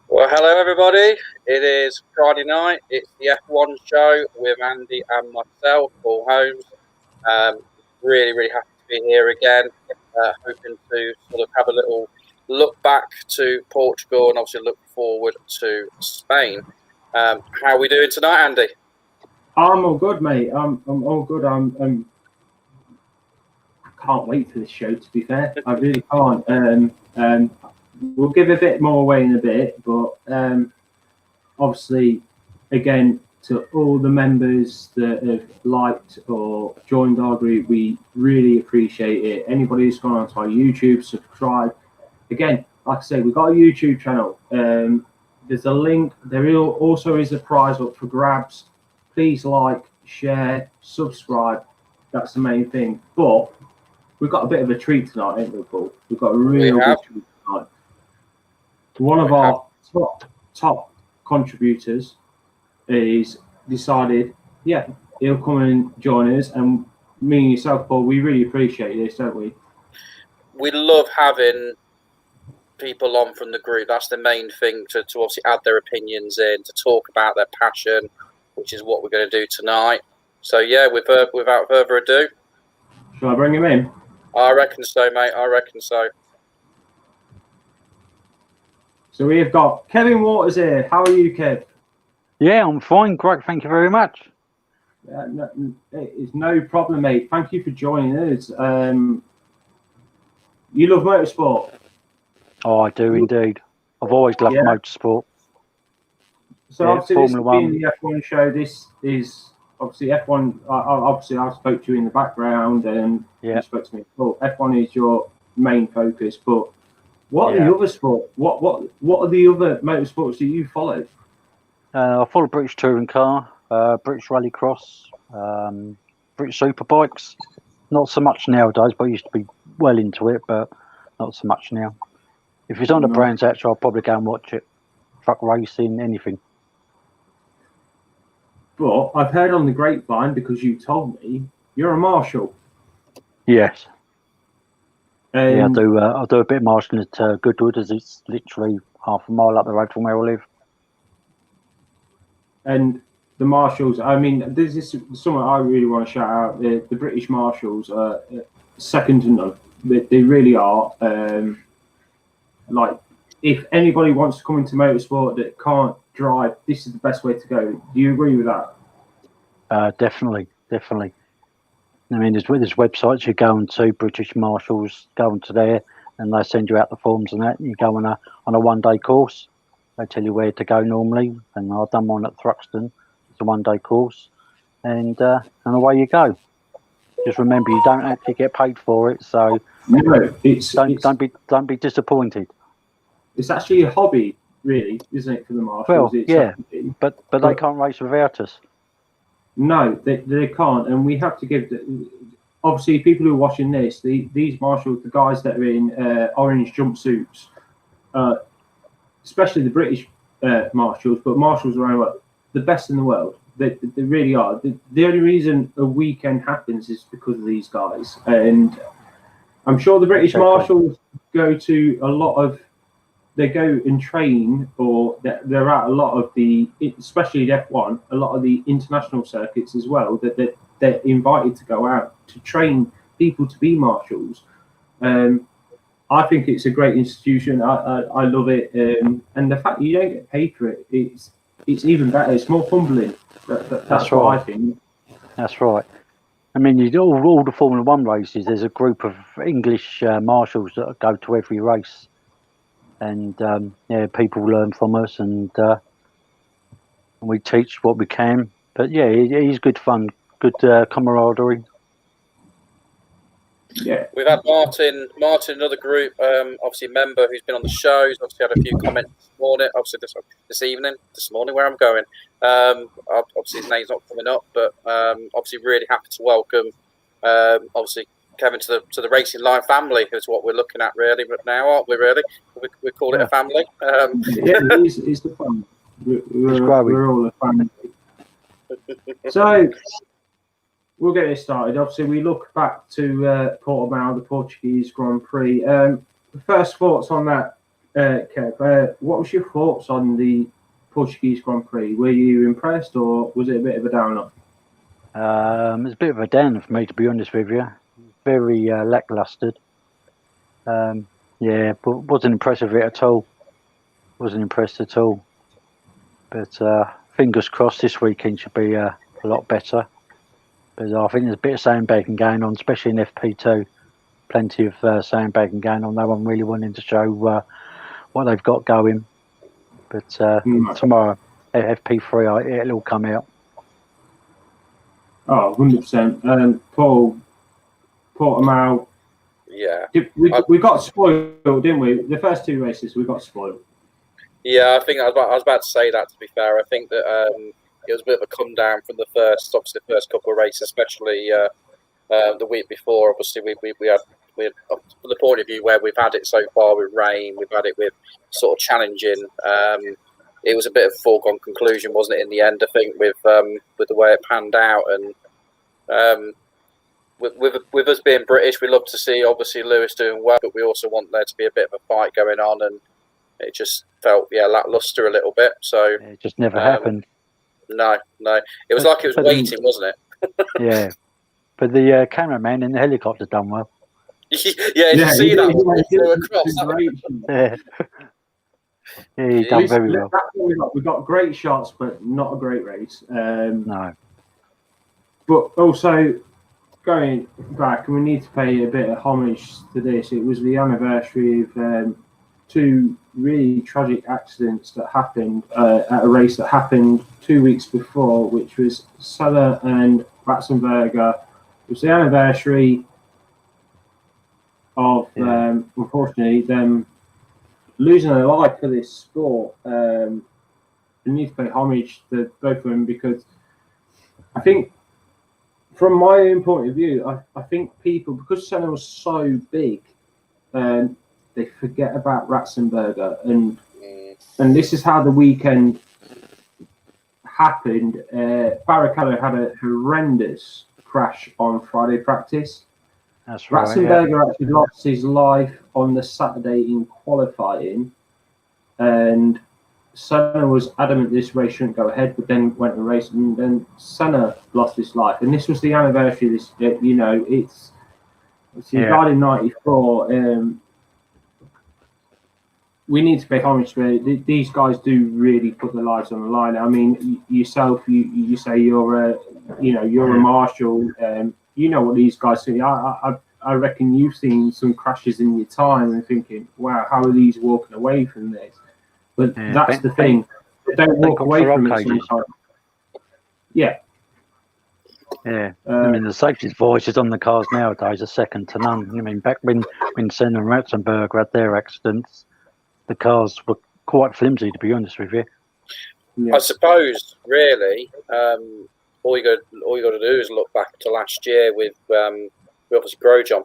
Well, hello everybody. It is Friday night. It's the F1 show with Andy and myself, Paul Holmes. Um, really happy to be here again. Hoping to sort of have a little look back to Portugal and obviously look forward to Spain. How are we doing tonight, Andy? I'm all good, mate. I'm all good. I can't wait for this show. To be fair, I really can't. We'll give a bit more away in a bit, but obviously, again, to all the members that have liked or joined our group, we really appreciate it. Anybody who's gone onto our YouTube, subscribe. Again, like I say, we've got a YouTube channel. There's a link. There also is a prize up for grabs. Please like, share, subscribe. That's the main thing. But we've got a bit of a treat tonight, ain't we, Paul? We've got a real good treat tonight. One of our top contributors is decided, yeah, he'll come and join us. And me and yourself, Paul, we really appreciate this, don't we? We love having people on from the group. That's the main thing, to obviously add their opinions in, to talk about their passion, which is what we're going to do tonight. So, yeah, without further ado. Shall I bring him in? I reckon so, mate. I reckon so. So we have got Kevin Waters here. How are you, Kev? Yeah, I'm fine. Great. Thank you very much. It's no problem, mate. Thank you for joining us. You love motorsport? Oh, I do indeed. I've always loved motorsport. So obviously, this being the F1 show, this is obviously F1. Obviously, I spoke to you in the background, and you spoke to me. Well, F1 is your main focus, but what are the other sports? What are the other motorsports that you follow? I follow British touring car, British rallycross, British superbikes. Not so much nowadays, but I used to be well into it, but not so much now. If it's on the Brands Hatch, I'll probably go and watch it. Truck racing, anything. But I've heard on the grapevine, because you told me, you're a marshal. Yes. Yeah, I do a bit of marshalling at Goodwood, as it's literally half a mile up the road from where I live. And the marshals, I mean, this is something I really want to shout out. The British marshals are second to none. They really are. Like, if anybody wants to come into motorsport that can't drive, this is the best way to go. Do you agree with that? Definitely. I mean, there's websites you go on to, British Marshals, go onto there, and they send you out the forms and that. You go on a one-day course. They tell you where to go normally, and I've done one at Thruxton. It's a one-day course, and away you go. Just remember, you don't actually get paid for it, so don't be disappointed. It's actually a hobby, really, isn't it, for the marshals? Well, but they can't race without us. No, they can't, and we have to give. Obviously, people who are watching this, these marshals, the guys that are in orange jumpsuits, especially the British marshals, but marshals around the world, the best in the world. They really are. The only reason a weekend happens is because of these guys, and I'm sure the British marshals go to a lot of. They go and train, or they're at a lot of the, especially the F1, a lot of the international circuits as well, that they're invited to go out to train people to be marshals. I think it's a great institution. I love it. And the fact you don't get paid for it, it's even better. It's more humbling. That's what I think. That's right. I mean, you do all the Formula One races. There's a group of English marshals that go to every race. And people learn from us, and we teach what we can. But yeah, it is good fun, good camaraderie. Yeah, we've had Martin, another group, obviously a member who's been on the show. He's obviously had a few comments this morning, obviously this morning, where I'm going. Obviously his name's not coming up, but obviously really happy to welcome, obviously Kevin to the Racing Line family is what we're looking at really now, aren't we? Really, we call it a family. It's the fun. We're all a family. So we'll get this started. Obviously, we look back to Portimao, the Portuguese Grand Prix. First thoughts on that. Kev, what was your thoughts on the Portuguese Grand Prix? Were you impressed, or was it a bit of a downer? It's a bit of a downer for me, to be honest with you. Very lacklustre. Yeah, but wasn't impressed with it at all. Wasn't impressed at all. But fingers crossed this weekend should be a lot better. But I think there's a bit of sandbagging going on, especially in FP2. Plenty of sandbagging going on. No one really wanting to show what they've got going. But tomorrow, FP3, it'll all come out. Oh, 100%. Paul, Portimao. Yeah. We got spoiled, didn't we? The first two races, we got spoiled. Yeah, I think I was about to say that, to be fair. I think that it was a bit of a come down from the first couple of races, especially the week before. Obviously, we had from the point of view where we've had it so far with rain, we've had it with sort of challenging. It was a bit of a foregone conclusion, wasn't it, in the end, I think, with the way it panned out. And with us being British, we love to see, obviously, Lewis doing well, but we also want there to be a bit of a fight going on. And it just felt, lackluster a little bit. So it just never happened. No. It was like it was waiting, wasn't it? Yeah. But the cameraman in the helicopter done well. Yeah, you see that? Yeah, he done very well. We got great shots, but not a great race. No. But also, going back, and we need to pay a bit of homage to this. It was the anniversary of two really tragic accidents that happened at a race that happened 2 weeks before, which was Senna and Ratzenberger. It was the anniversary of, unfortunately, them losing their life for this sport. We need to pay homage to both of them, because I think, from my own point of view, I think people, because Senna was so big, they forget about Ratzenberger, and this is how the weekend happened. Barrichello had a horrendous crash on Friday practice. That's right. Ratzenberger actually lost his life on the Saturday in qualifying, and Senna was adamant this race shouldn't go ahead, but then went and raced, and then Senna lost his life. And this was the anniversary of this, he died in 94. We need to pay homage to it. These guys do really put their lives on the line. I mean, yourself, you say you're a marshal. You know what these guys do. I reckon you've seen some crashes in your time and thinking, wow, how are these walking away from this? But that's the thing. They don't walk away from it sometimes. Yeah. Yeah. I mean, the safety voices on the cars nowadays are second to none. I mean, back when Senna and Ratzenberger had their accidents, the cars were quite flimsy, to be honest with you. Yeah. I suppose, really, all you got to do is look back to last year with obviously Grosjean.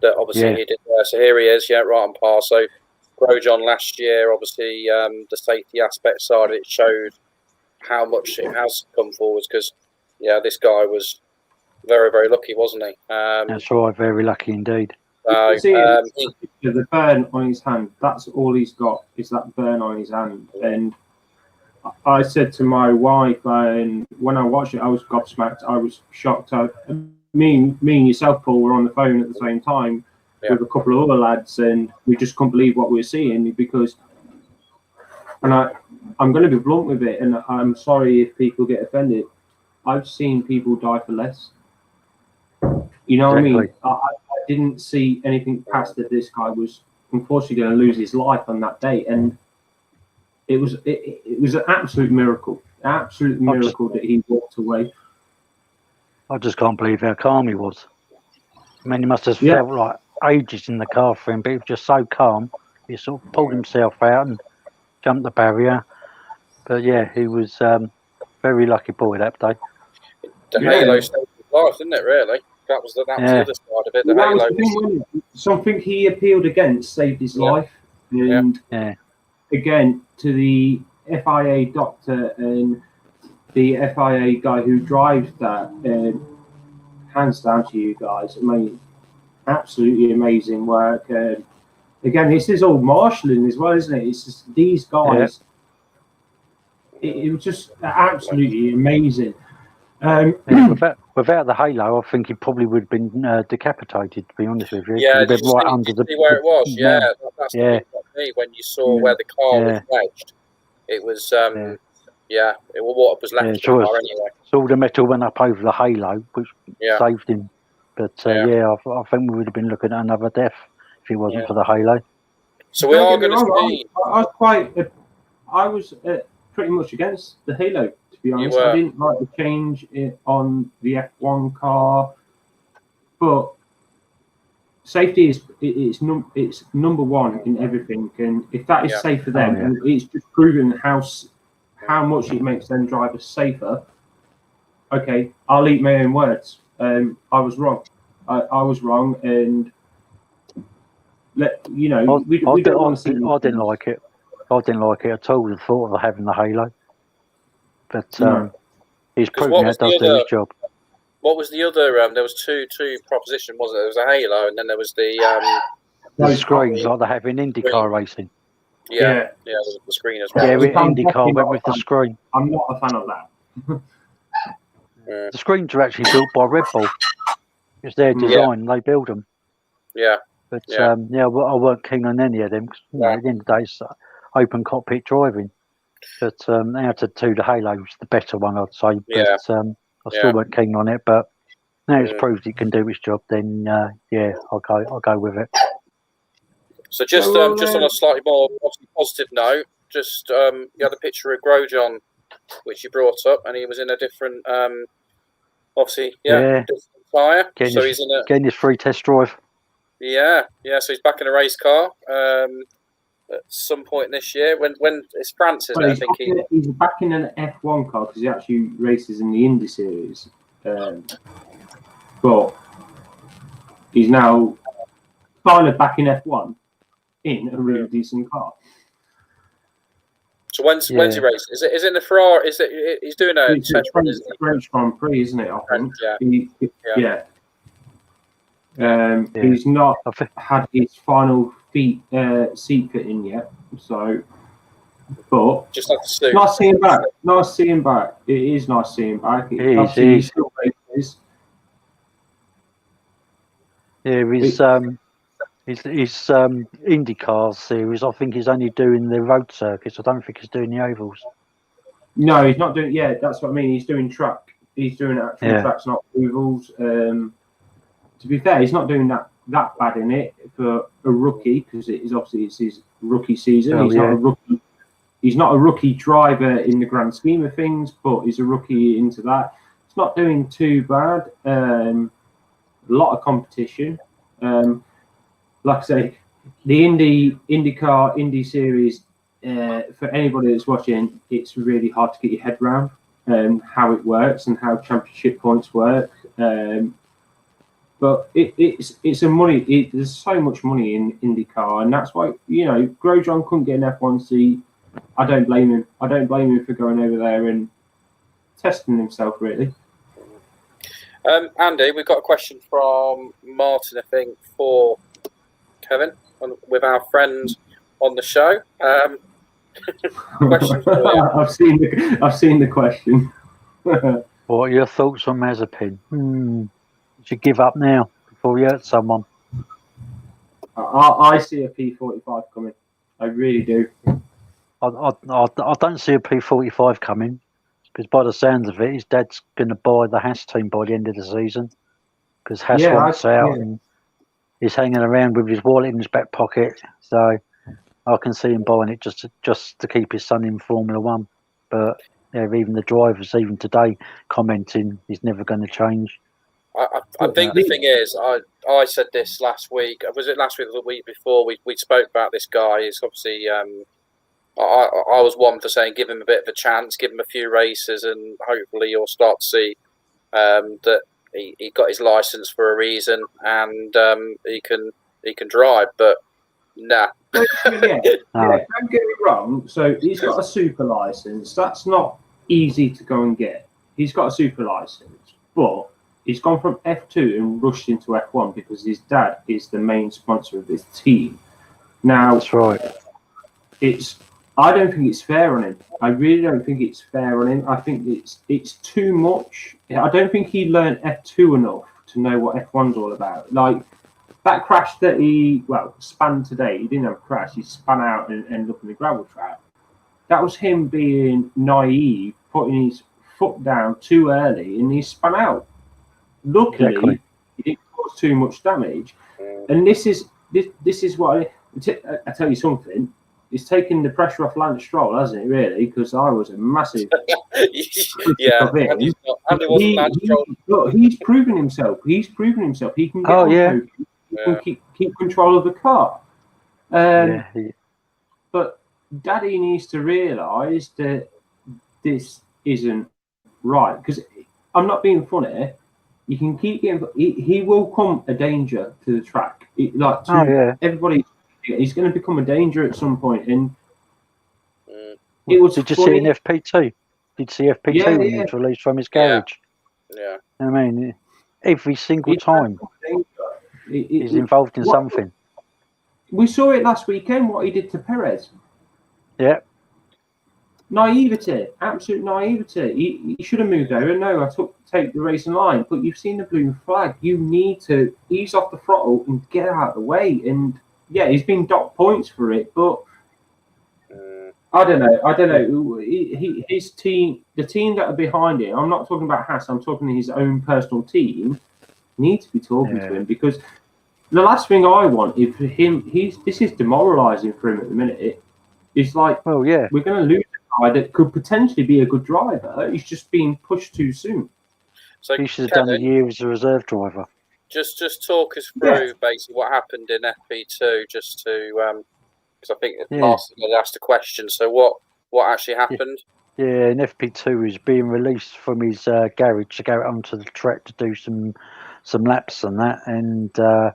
That obviously he did. So here he is, right on par. So Grosjean last year, obviously, the safety aspect side, it showed how much it has come forwards, because this guy was very, very lucky, wasn't he? That's right, very lucky indeed. The burn on his hand, that's all he's got, is that burn on his hand. And I said to my wife, and when I watched it, I was gobsmacked. I was shocked. Me and yourself, Paul, were on the phone at the same time with a couple of other lads, and we just couldn't believe what we were seeing, because, and I'm going to be blunt with it, and I'm sorry if people get offended, I've seen people die for less. You know what I mean? I didn't see anything past that this guy was unfortunately going to lose his life on that day, and it was an absolute miracle that he walked away. I just can't believe how calm he was. I mean, he must have felt like ages in the car for him, but he was just so calm. He sort of pulled himself out and jumped the barrier. But he was very lucky boy that day. The halo saved his life, didn't it, really? That was the other side of it. The halo. Something he appealed against saved his life. And again, to the FIA doctor and the FIA guy who drives that, hands down to you guys. I mean, absolutely amazing work. again, this is all marshalling as well, isn't it? It's just these guys. Yeah. It was just absolutely amazing. Without the halo, I think he probably would have been decapitated. To be honest with you, yeah, did right under the where it was. Yeah, that's the thing for me. When you saw where the car was wedged, it was it was what was left of the car anyway. So all the metal went up over the halo, which saved him. But I think we would have been looking at another death if it wasn't for the halo. So we are going to see. I was pretty much against the halo. To be honest, I didn't like the change on the F1 car, but safety is number one in everything, and if that is safe for them, it's just proven how much it makes them drivers safer. Okay, I'll eat my own words. I was wrong. I was wrong, and we don't want to see. I didn't like it. I didn't like it at all. The thought of having the halo, but he's proven it does do his job. What was the other? There was two proposition, wasn't there? There was a halo, and then there was the screens like they have in IndyCar racing. Yeah, the screen as well. Yeah, IndyCar went with the screen. I'm not a fan of that. The screens are actually built by Red Bull. It's their design. They build them. Yeah. But I weren't keen on any of them. At the end of the day, it's open cockpit driving. But out of two, the Halo's the better one, I'd say. But I still weren't keen on it. But now it's proved it can do its job. Then I'll go with it. So just on a slightly more positive note, you had a picture of Grosjean, which you brought up, and he was in a different, different tyre. So he's getting his free test drive. Yeah. So he's back in a race car at some point this year. When it's France, isn't it? I think he's back in an F1 car because he actually races in the Indy Series, but he's now finally back in F1 in a really decent car. So when's he racing? Is it in the Ferrari? He's doing a French Grand Prix, isn't it? I think. He's not had his final seat fit in yet, so. But just like the suit. Nice seeing back. Nice seeing back. It is nice seeing back. He still races. Yeah, his IndyCar series, I think he's only doing the road circuits. I don't think he's doing the ovals. No, he's not doing. Yeah, that's what I mean. He's doing track. He's doing actual tracks, not ovals. To be fair, he's not doing that bad in it for a rookie because it's his rookie season. Not a rookie. He's not a rookie driver in the grand scheme of things, but he's a rookie into that. It's not doing too bad. A lot of competition. Like I say, the IndyCar Indy Series, for anybody that's watching, it's really hard to get your head around how it works and how championship points work. But it's a money. There's so much money in IndyCar, and that's why Grosjean couldn't get an F1 seat. I don't blame him. I don't blame him for going over there and testing himself, really. Andy, we've got a question from Martin, I think, for Kevin, with our friend on the show. Question for you. I've seen the question. What are your thoughts on Mazepin? You should give up now before you hurt someone. I see a P45 coming. I really do. I don't see a P45 coming because by the sounds of it, his dad's going to buy the Haas team by the end of the season because Haas wants out and he's hanging around with his wallet in his back pocket. So I can see him buying it just to keep his son in Formula One. But even the drivers, even today, commenting he's never going to change. I think the thing is, I said this last week. Was it last week or the week before? We spoke about this guy. It's obviously I was one for saying give him a bit of a chance, give him a few races, and hopefully you'll start to see that he got his license for a reason and he can drive. But nah. Don't get me wrong. So he's got a super license. That's not easy to go and get. He's got a super license, but he's gone from F2 and rushed into F1 because his dad is the main sponsor of this team. Now, That's right. I don't think it's fair on him. I really don't think it's fair on him. I think it's too much. I don't think he learned F2 enough to know what F1's all about. Like that crash that he spun today. He didn't have a crash. He spun out and ended up in the gravel trap. That was him being naive, putting his foot down too early, and he spun out. Luckily, he didn't cause too much damage. And this is what I tell you something. It's taken the pressure off Lance Stroll, hasn't it? Really, because I was a massive. Yeah, Andy wasn't Lance Stroll. Look, he's proven himself. He can get on podium. He can keep control of the car. But Daddy needs to realise that this isn't right. Because I'm not being funny. You can keep getting. He will come a danger to the track. Everybody. He's going to become a danger at some point. And it was. Did you see an FP2? Did you see FP2 when he was released from his garage? Yeah. I mean, every single time he's involved in something. We saw it last weekend. What he did to Perez. Yeah. Naivety, absolute naivety. He should have moved over. No, take the racing line. But you've seen the blue flag. You need to ease off the throttle and get out of the way. And yeah, he's been docked points for it. But I don't know. His team, the team that are behind him. I'm not talking about Haas. I'm talking his own personal team. Need to be talking to him, because the last thing I want is for him. This is demoralising for him at the minute. It's like, we're going to lose a guy that could potentially be a good driver. He's just being pushed too soon. So he should have done a year as a reserve driver. Just talk us through basically what happened in FP2, just to because I think Martin had asked a question. So what actually happened? Yeah, in FP2 he's being released from his garage to go onto the track to do some laps and that, and there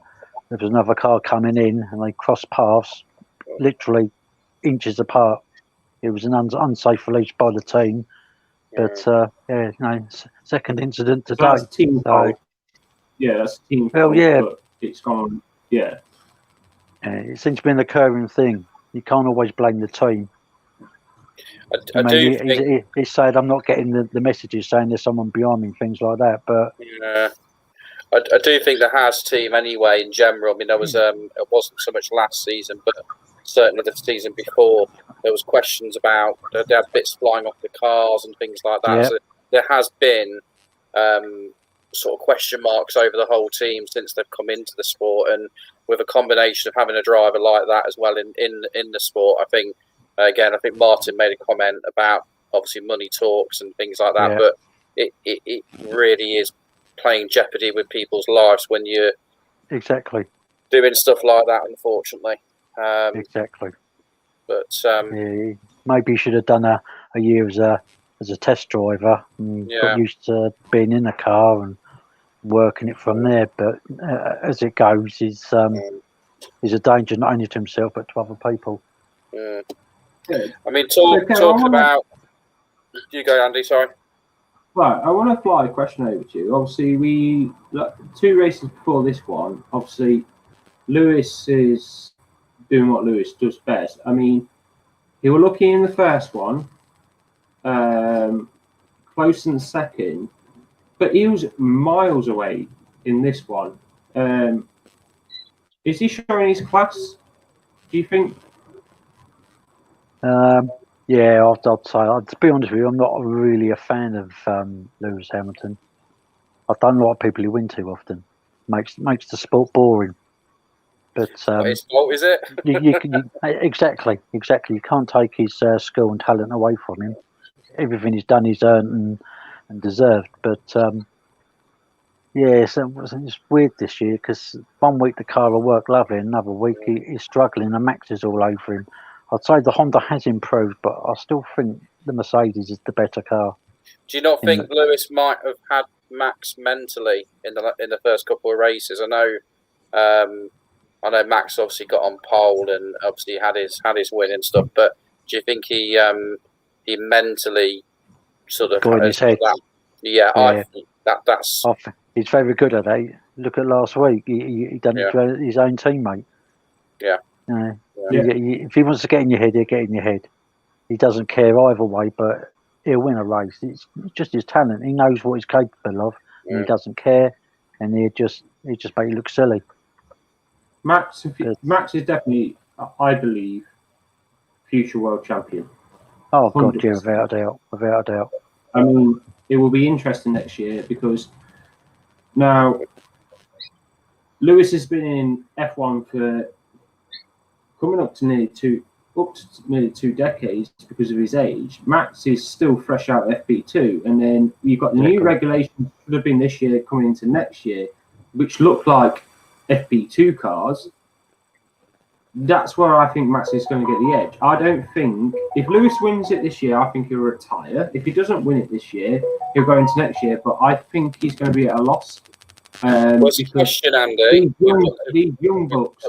was another car coming in, and they crossed paths, literally inches apart. It was an unsafe release by the team, but second incident today. So that's team fault. Yeah, that's team fault. But it's gone. Yeah. It seems to be an occurring thing. You can't always blame the team. He said, "I'm not getting the messages saying there's someone behind me," things like that. But I do think the Haas team, anyway, in general. I mean, there was it wasn't so much last season, but certainly the season before, there was questions about they had bits flying off the cars and things like that. So there has been sort of question marks over the whole team since they've come into the sport, and with a combination of having a driver like that as well in the sport, I think. Again, I think Martin made a comment about obviously money talks and things like that, but it really is playing jeopardy with people's lives when you're doing stuff like that, unfortunately. Exactly. But maybe he should have done a year as a test driver and got used to being in a car and working it from there. But as it goes, he's a danger not only to himself but to other people. I mean, talking about... You go, Andy, sorry. Right, I want to fly a question over to you. Obviously, 2 races before this one, obviously, Lewis is doing what Lewis does best. I mean, he was lucky in the first one, close in the second, but he was miles away in this one. Is he showing his class, do you think? I'd say, to be honest with you, I'm not really a fan of Lewis Hamilton. I don't like people who win too often. Makes the sport boring. But his fault, is it? Exactly. You can't take his skill and talent away from him. Everything he's done, he's earned and deserved. But it's weird this year because 1 week the car will work lovely, and another week he's struggling, and Max is all over him. I'd say the Honda has improved, but I still think the Mercedes is the better car. Do you not think Lewis might have had Max mentally in the first couple of races? I know Max obviously got on pole and obviously had his win and stuff, but do you think he mentally sort of got in his head? I think that's. He's very good at it. Look at last week; he done it to his own teammate. Yeah. If he wants to get in your head, he'll get in your head. He doesn't care either way, but he'll win a race. It's just his talent. He knows what he's capable of, and he doesn't care, and he just make you look silly. Max is definitely, I believe, future world champion. Oh God, 100%. yeah, without a doubt. I mean, it will be interesting next year because now Lewis has been in F1 for coming up to nearly two decades because of his age. Max is still fresh out of FP2, and then you've got the new regulations should have been this year coming into next year, which look like FP2 cars. That's where I think Max is going to get the edge. I don't think if Lewis wins it this year, I think he'll retire. If he doesn't win it this year, he'll go into next year. But I think he's going to be at a loss. What's the question, Andy? These young bucks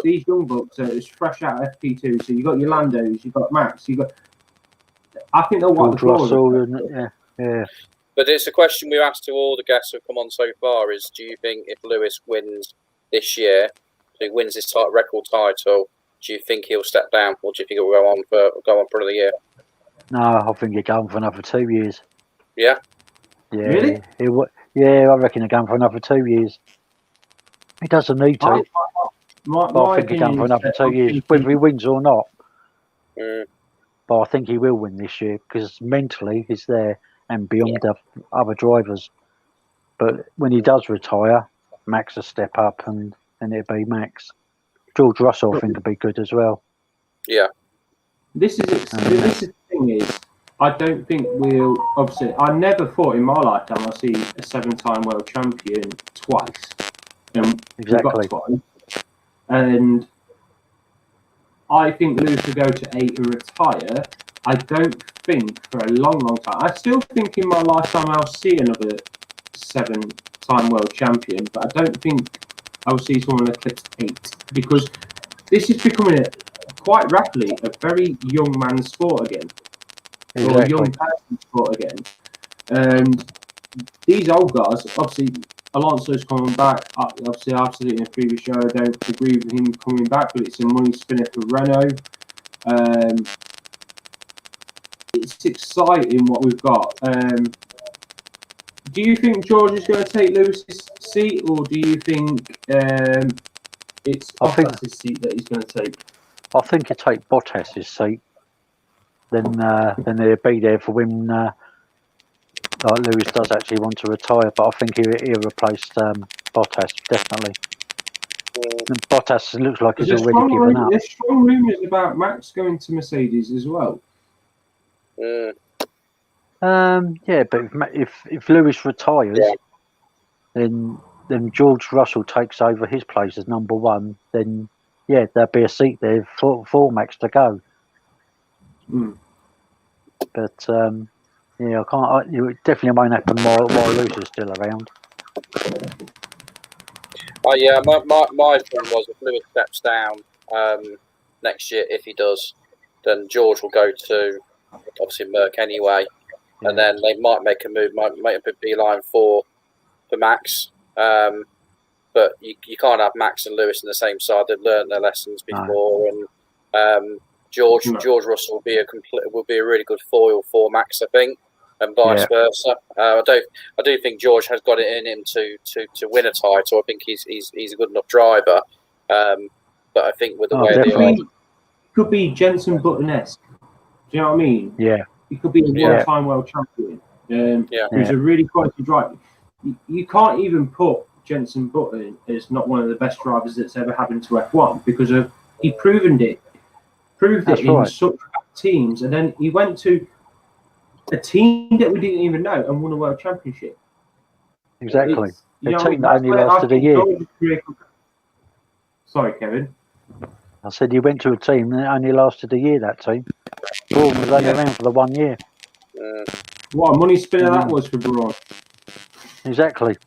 are as fresh out of FP2. So you've got your Landos, you've got Max, I think they'll wipe the floor. Yeah. But it's a question we've asked to all the guests who've come on so far: is do you think if Lewis wins this year, so he wins his record title, do you think he'll step down, or do you think he'll go on for another year? No, I think he'll go on for another 2 years. Yeah. Yeah. Really? I reckon he'll go on for another 2 years. He doesn't need to. I think he'll go on for another 2 years, whether he wins or not. But I think he will win this year because mentally he's there and beyond the other drivers. But when he does retire, Max will step up and it'll be Max. George Russell, I think, will be good as well. Yeah. This is the thing is, I don't think we'll obviously. I never thought in my lifetime I'll see a 7-time world champion twice. Exactly. Twice. And I think Lewis will go to 8 and retire. I don't think for a long, long time. I still think in my lifetime I'll see another 7-time world champion, but I don't think I will see someone eclipse 8 because this is becoming quite rapidly a very young man's sport again, or a young person's sport again. And these old guys, obviously, Alonso's coming back. Obviously, I've said it in a previous show. I don't agree with him coming back, but it's a money spinner for Renault. It's exciting what we've got. Do you think George is going to take Lewis's seat, or do you think it's Bottas's seat that he's going to take? I think he'll take Bottas's seat. Then he'll be there for when like Lewis does actually want to retire. But I think he'll replace Bottas, definitely. And Bottas looks like he's already given up. There's strong rumours about Max going to Mercedes as well. Yeah, but if Lewis retires, then George Russell takes over his place as number 1. Then there'll be a seat there for Max to go. But I can't. It definitely won't happen while Lewis is still around. Oh yeah, my thing was if Lewis steps down next year, if he does, then George will go to obviously Merc anyway. And then they might make a move, might make a beeline for Max. But you can't have Max and Lewis in the same side. They've learned their lessons before, and George Russell will be a really good foil for Max, I think, and vice versa. I do think George has got it in him to win a title. I think he's a good enough driver. But I think with the way they are, could be Jenson Button-esque. Do you know what I mean? Yeah. He could be a one-time world champion. Who's a really quality driver. You can't even put Jenson Button as not one of the best drivers that's ever happened to F1 because he proved it in such teams, and then he went to a team that we didn't even know and won a world championship. Exactly. A team that only lasted a year. Sorry, Kevin. I said he went to a team that only lasted a year. That team. Braun was only around for the 1 year. What a money spinner that was for Braun. Exactly.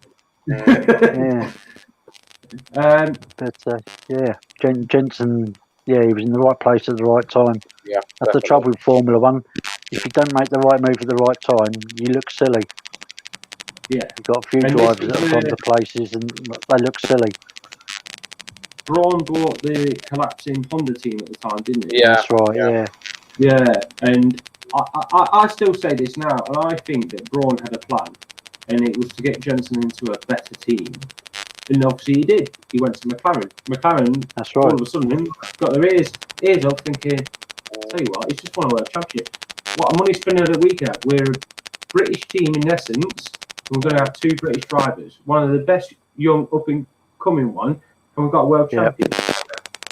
Jenson, he was in the right place at the right time. Yeah, that's the trouble with Formula One. If you don't make the right move at the right time, you look silly. Yeah, you've got a few drivers that have gone to places and they look silly. Braun bought the collapsing Honda team at the time, didn't he? Yeah. That's right. Yeah. Yeah, and I still say this now, and I think that Braun had a plan, and it was to get Jensen into a better team. And obviously he did. He went to McLaren. McLaren, That's right. all of a sudden, got their ears up thinking, tell you what, it's just won a world championship. What a money spinner of the week at. We're a British team in essence. We're going to have 2 British drivers. One of the best young up-and-coming one, and we've got a world champion.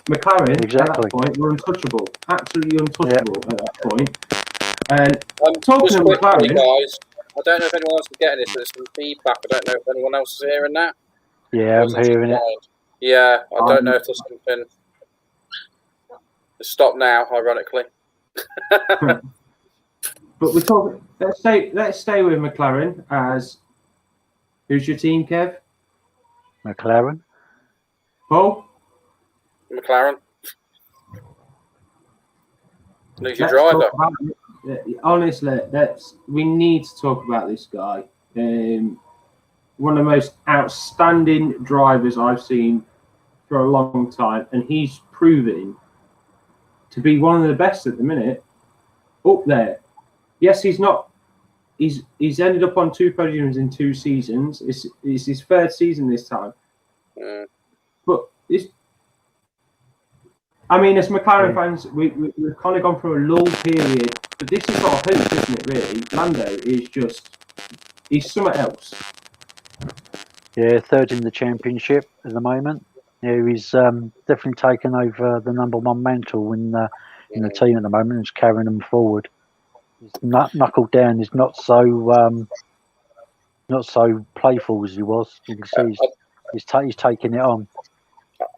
McLaren, at that point, were untouchable. Absolutely untouchable at that point. And talking of McLaren... guys, I don't know if anyone else is getting this, but there's some feedback. I don't know if anyone else is hearing that. Yeah, I'm hearing it. Yeah, I don't know if there's something... Stop now, ironically. But we're talking. Let's stay with McLaren as. Who's your team, Kev? McLaren. Paul. McLaren. Who's your driver? Honestly, we need to talk about this guy. One of the most outstanding drivers I've seen for a long time, and he's proving to be one of the best at the minute. Up there. Yes, he's not. He's ended up on 2 podiums in 2 seasons. It's his 3rd season this time. But it's. I mean, as McLaren fans, we've kind of gone through a lull period, but this is our hope, isn't it? Really, Lando is he's something else. Yeah, 3rd in the championship at the moment. Yeah, he's definitely taken over the #1 mantle in the team at the moment. He's carrying them forward. He's knuckled down. He's not so playful as he was. You can see he's taking it on.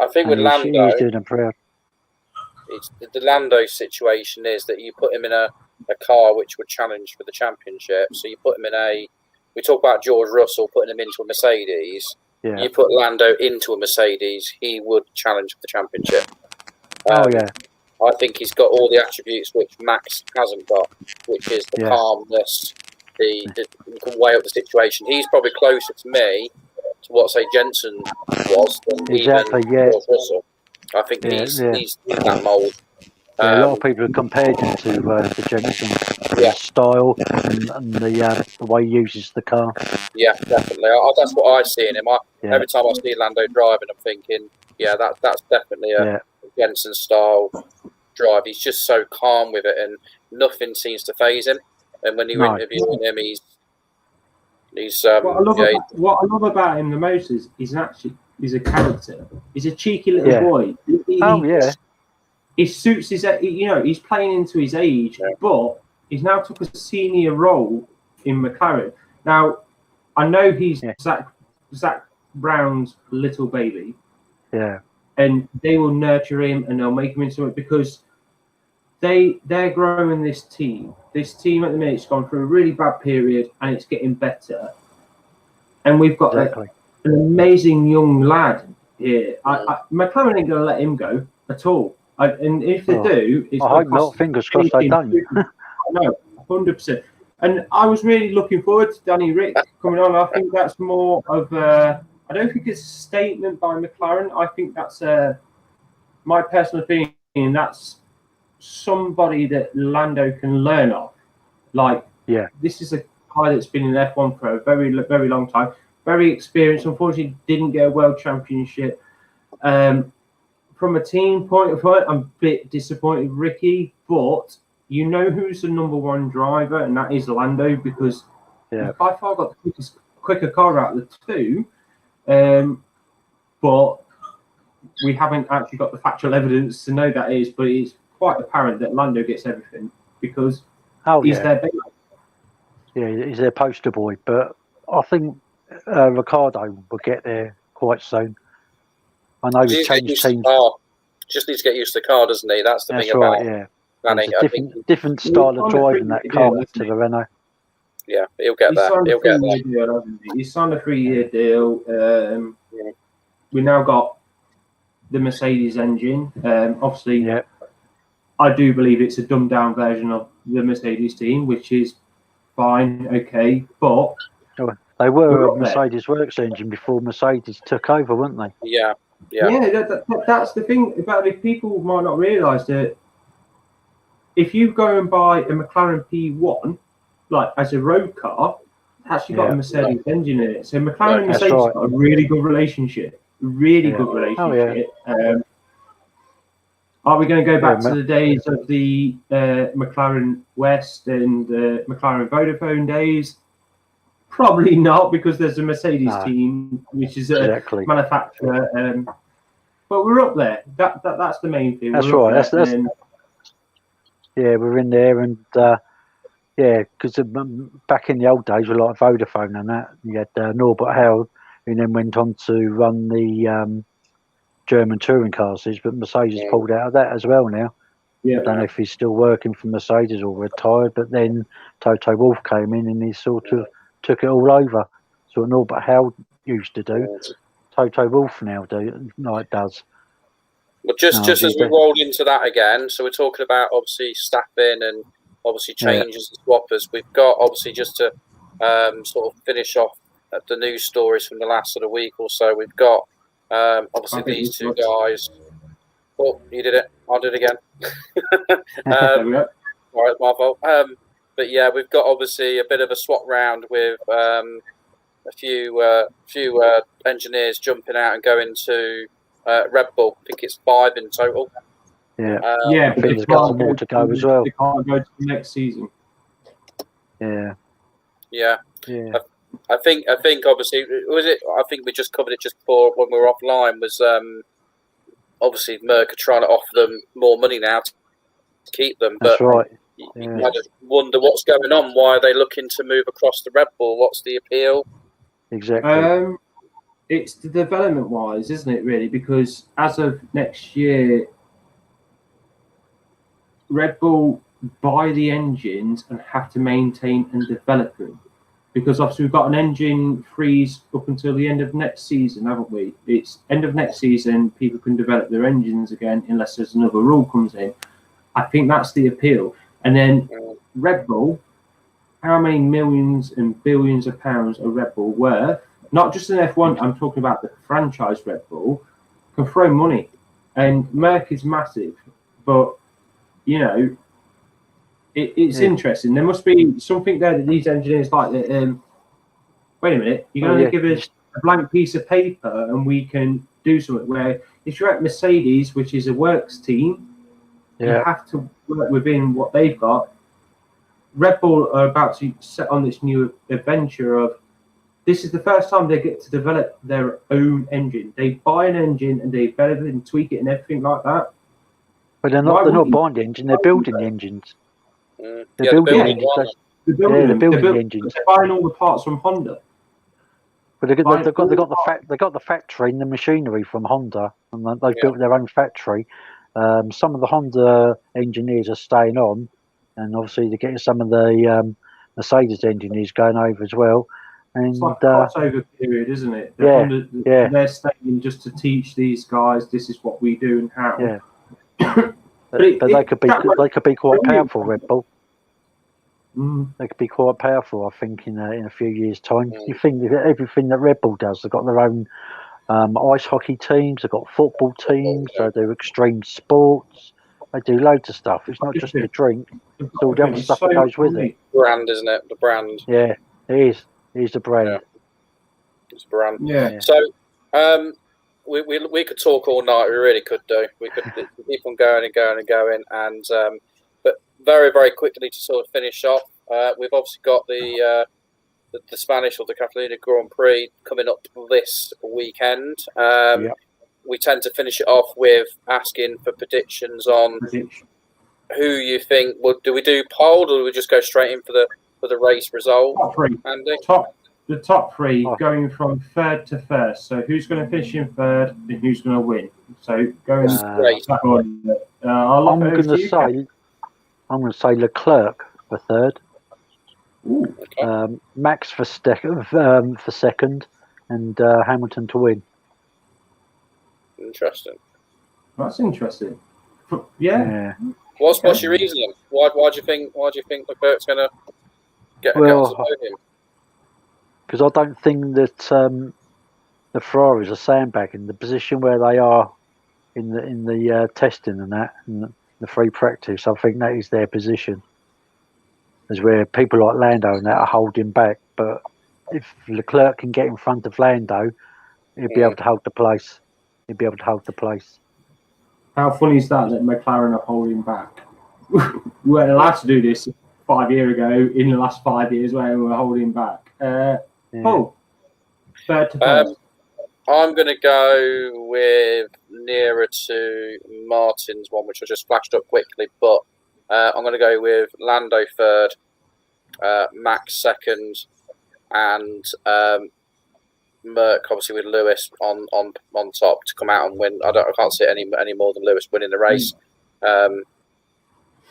I think with Lando, he's doing them proud. The Lando situation is that you put him in a car which would challenge for the championship. So you put him in we talk about George Russell putting him into a Mercedes. Yeah. You put Lando into a Mercedes, he would challenge for the championship. Yeah. I think he's got all the attributes which Max hasn't got, which is the calmness, you can weigh up the situation. He's probably closer to me to what, say, Jensen was than even George Russell. I think he's that mould. A lot of people have compared him to Jensen, style and the way he uses the car. Yeah, definitely. That's what I see in him. Every time I see Lando driving, I'm thinking, that's definitely a Jensen style drive. He's just so calm with it, and nothing seems to faze him. And when you're interviewing him, he's what I love about him the most is he's a character. He's a cheeky little boy. He suits his, he's playing into his age, but he's now took a senior role in McLaren. Now, I know he's Zach Brown's little baby. Yeah. And they will nurture him and they'll make him into something because they're growing this team. This team at the minute has gone through a really bad period and it's getting better. And we've got an amazing young lad here. McLaren ain't going to let him go at all. And if they do, it's I hope not. Fingers crossed they don't. No, 100%. And I was really looking forward to Danny Rick coming on. I think that's more of I don't think it's a statement by McLaren. I think that's my personal opinion. That's somebody that Lando can learn of. This is a guy that's been in F1 for a very, very long time. Very experienced. Unfortunately, didn't get a world championship. From a team point of view, I'm a bit disappointed, Ricky, but you know who's the #1 driver, and that is Lando, because by far got the quicker car out of the two. But we haven't actually got the factual evidence to know that is, but it's quite apparent that Lando gets everything because he's their baby. Yeah, he's their poster boy, but I think Ricardo will get there quite soon. I know he's changed teams. Just needs to get used to the car, doesn't he? That's the thing about planning. Different style of driving that car to the Renault. Yeah, he'll get there. He'll get there. He's signed a 3-year deal. We now got the Mercedes engine. Obviously, I do believe it's a dumbed down version of the Mercedes team, which is fine, okay, but they were a Mercedes Works engine before Mercedes took over, weren't they? Yeah, That's the thing about it. People might not realise that if you go and buy a McLaren P1, like as a road car, it's actually got a Mercedes engine in it. So McLaren and Mercedes got a really good relationship. Good relationship. Are we going to go back to the days of the McLaren West and McLaren Vodafone days? Probably not, because there's a Mercedes team, which is a manufacturer. But we're up there. That's the main thing. That's right. We're in there, and because back in the old days, we like Vodafone and that. You had Norbert Held, who then went on to run the German touring cars, but Mercedes pulled out of that as well now. I don't know if he's still working for Mercedes or retired, but then Toto Wolff came in and he sort of took it all over. So what Norbert Held used to do, Toto Wolff now does. Well, just as we rolled into that again, so we're talking about obviously staffing and obviously changes and swappers. We've got obviously just to sort of finish off the news stories from the last sort of week or so. We've got obviously these two guys. Oh, you did it. I'll do it again. All right, my fault. But yeah, we've got obviously a bit of a swap round with a few engineers jumping out and going to Red Bull. I think it's 5 in total. But there's got more to go as well. They can't go to the next season. I think obviously I think we just covered it just before when we were offline. Was obviously Merck are trying to offer them more money now to keep them. But that's right. You kind of wonder what's going on. Why are they looking to move across the Red Bull? What's the appeal? Exactly. It's the development wise, isn't it, really? Because as of next year, Red Bull buy the engines and have to maintain and develop them. Because obviously we've got an engine freeze up until the end of next season, haven't we? It's end of next season, people can develop their engines again unless there's another rule comes in. I think that's the appeal. And then Red Bull, how many millions and billions of pounds are Red Bull worth? Not just in F1, I'm talking about the franchise Red Bull, can throw money. And Merck is massive, but, you know, it's interesting. There must be something there that these engineers like that. Wait a minute, you're going to give us a blank piece of paper and we can do something. Where if you're at Mercedes, which is a works team, you have to work within what they've got. Red Bull are about to set on this new adventure of this is the first time they get to develop their own engine. They buy an engine and they develop it and tweak it and everything like that. But they're not buying the engine; they're building the engines. They're building the engines. They're building the engines. They're buying all the parts from Honda. But they've got the factory and the machinery from Honda, and they've built their own factory. Some of the Honda engineers are staying on, and obviously they're getting some of the Mercedes engineers going over as well. And it's like a crossover period, isn't it? They're staying just to teach these guys this is what we do and how. Yeah. but they could be quite powerful, Red Bull. They could be quite powerful, I think, in a few years' time. You think that everything that Red Bull does, they've got their own ice hockey teams, they've got football teams, they do extreme sports, they do loads of stuff. It's not just a drink; it's all the other stuff that goes with it. Brand, isn't it? The brand. Yeah, it is. It is the brand. Yeah. It's a brand. Yeah. So, we could talk all night. We really could do. We could keep on going and going and going. And but very, very quickly to sort of finish off, we've obviously got the Spanish or the Catalunya Grand Prix coming up this weekend. We tend to finish it off with asking for predictions on who you think. Do we do poll or do we just go straight in for the race result? Top three. Andy? The top three going from third to first. So who's going to finish in third and who's going to win? So going that one. I'm going to say Leclerc for third. Ooh, okay. Max for second, and Hamilton to win. Interesting. That's interesting. Yeah. What's your reasoning? Why do you think Leclerc's going to get accounts of him? Because I don't think that the Ferraris are sandbagging the position where they are in the testing and that, and the free practice. I think that is their position, is where people like Lando and that are holding back. But if Leclerc can get in front of Lando, he'll be able to hold the place. He'll be able to hold the place. How funny is that McLaren are holding back? We weren't allowed to do this 5 years ago. In the last 5 years, where we were holding back. Paul, third to first. I'm going to go with nearer to Martin's one, which I just flashed up quickly. But I'm going to go with Lando third, Max second, and Merck obviously with Lewis on top to come out and win. I can't see any more than Lewis winning the race.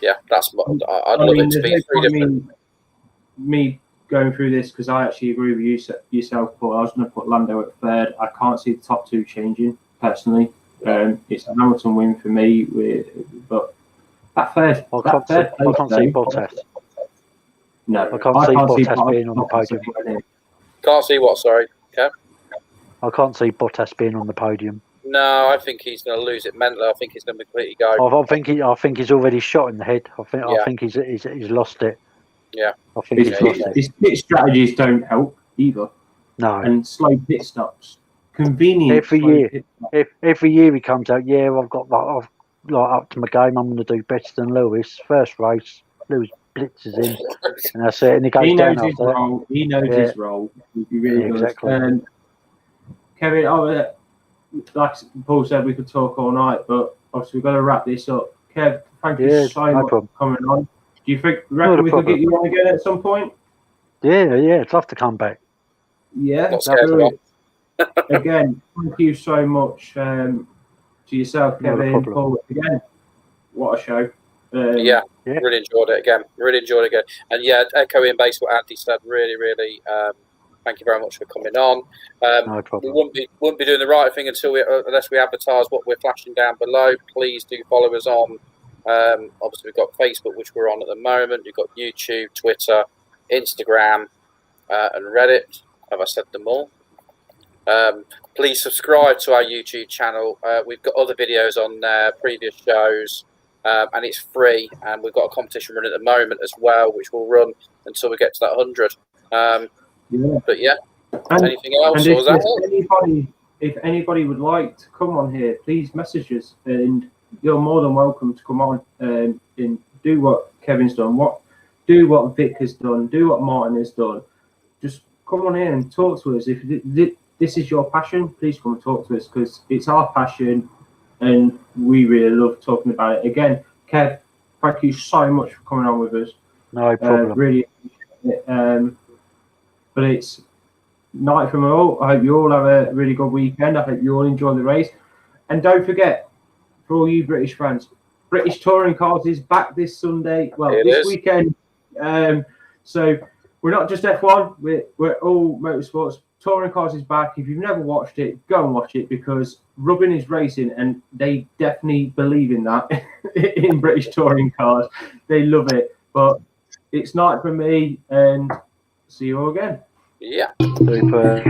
Yeah, that's. I'd love it to be three different. Me going through this, because I actually agree with yourself, Paul. I was going to put Lando at third. I can't see the top two changing personally. It's a Hamilton win for me, but that third. I can't see Bottas. No, I can't see Bottas being on the podium. Can't see what? Sorry, Kev? I can't see Bottas being on the podium. No, I think he's going to lose it mentally. I think he's going to completely go. I think he's already shot in the head. I think he's lost it. Yeah, I think he's lost it. His pit strategies don't help either. No, and slow pit stops. Convenient. Every year he comes out. Yeah, I've up to my game. I'm going to do better than Lewis. First race, Lewis blitzes him, and that's it. And he goes down after that. He knows his role. He really does. Exactly. Kevin, like Paul said, we could talk all night, but obviously we've got to wrap this up. Kev, thank you so much for coming on. Do you reckon we could get you on again at some point? Yeah, I'd love to come back. Yeah, again, thank you so much to yourself, Kevin, Paul. Again, what a show. Really enjoyed it again. And yeah, echoing base what Andy said, really, thank you very much for coming on. No problem. We wouldn't be doing the right thing unless we advertise what we're flashing down below. Please do follow us on. Obviously, we've got Facebook, which we're on at the moment. You've got YouTube, Twitter, Instagram, and Reddit. Have I said them all? Please subscribe to our YouTube channel. We've got other videos on there, previous shows, and it's free. And we've got a competition running at the moment as well, which will run until we get to that 100. But yeah, anything else? And if anybody would like to come on here, please message us, and you're more than welcome to come on and do what Kevin's done, do what Vic has done, do what Martin has done. Just come on here and talk to us. If this is your passion, please come and talk to us, because it's our passion and we really love talking about it. Again, Kev, thank you so much for coming on with us. No problem. Really appreciate it. But it's night from all. I hope you all have a really good weekend. I hope you all enjoy the race. And don't forget, for all you British fans, British Touring Cars is back this Sunday. Well, this weekend. So we're not just F1. We're all motorsports. Touring Cars is back. If you've never watched it, go and watch it, because Rubbin is racing, and they definitely believe in that in British Touring Cars. They love it. But it's night for me, and see you all again. Yeah. Super.